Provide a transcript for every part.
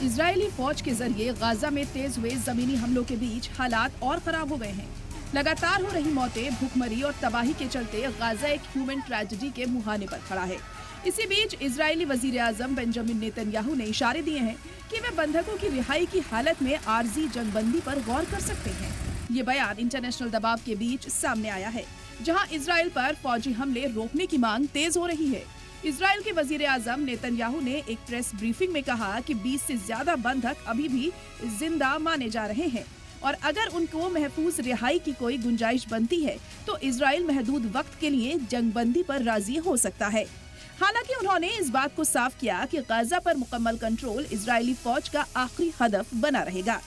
Israeli फौज के जरिए गाजा में तेज हुए जमीनी हमलों के बीच हालात और खराब हो गए हैं। लगातार हो रही मौतें, भूखमरी और तबाही के चलते गाजा एक ह्यूमन ट्रेजेडी के मुहाने पर खड़ा है। इसी बीच इजरायली वजीर आजम बेंजामिन नेतन्याहू ने इशारे दिए हैं कि वे बंधकों की रिहाई की हालत में आर्जी जंगबंदी पर गौर कर सकते हैं। ये बयान इंटरनेशनल दबाव के बीच सामने आया है, जहां इजरायल पर फौजी हमले रोकने की मांग तेज हो रही है। इजरायल के वजीर आजम नेतन्याहू ने एक प्रेस ब्रीफिंग में कहा कि 20 से ज्यादा बंधक अभी भी जिंदा माने जा रहे हैं और अगर उनको महफूज रिहाई की कोई गुंजाइश बनती है तो इजरायल महदूद वक्त के लिए जंगबंदी पर राजी हो सकता है। हालांकि उन्होंने इस बात को साफ किया कि गाजा पर मुकम्मल कंट्रोल इजरायली फौज का आखिरी हदफ बना रहेगा।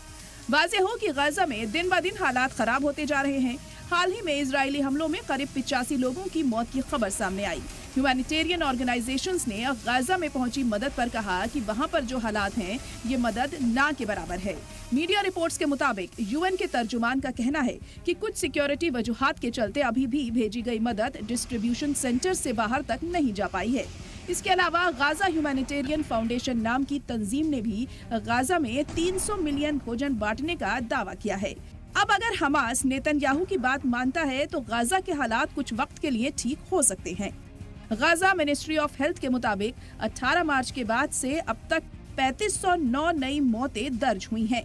वाज़ेह हो कि गाजा में दिन ब दिन हालात खराब होते जा रहे हैं। हाल ही में इजरायली हमलों में करीब 85 लोगों की मौत की खबर सामने आई। ह्यूमैनिटेरियन ऑर्गेनाइजेशंस ने गाजा में पहुंची मदद पर कहा कि वहां पर जो हालात हैं ये मदद ना के बराबर है। मीडिया रिपोर्ट्स के मुताबिक यूएन के तर्जुमान का कहना है कि कुछ सिक्योरिटी वजूहात के चलते अभी भी भेजी गई मदद डिस्ट्रीब्यूशन सेंटर से बाहर तक नहीं जा पाई है। इसके अलावा गाजा ह्यूमैनिटेरियन फाउंडेशन नाम की तंजीम ने भी गाजा में 300 मिलियन भोजन बांटने का दावा किया है। अब अगर हमास नेतन्याहू की बात मानता है तो गाजा के हालात कुछ वक्त के लिए ठीक हो सकते हैं। गाजा मिनिस्ट्री ऑफ हेल्थ के मुताबिक 18 मार्च के बाद से अब तक 3509 नई मौतें दर्ज हुई हैं।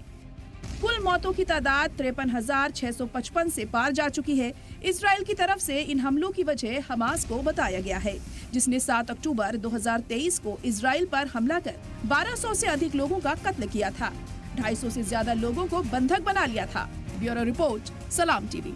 कुल मौतों की तादाद 53,655 से पार जा चुकी है। इजरायल की तरफ से इन हमलों की वजह हमास को बताया गया है, जिसने 7 अक्टूबर 2023 को इजरायल पर हमला कर 1200 से अधिक लोगों का कत्ल किया था। 250 से ज्यादा लोगों को बंधक बना लिया था। ब्यूरो रिपोर्ट, सलाम टीवी।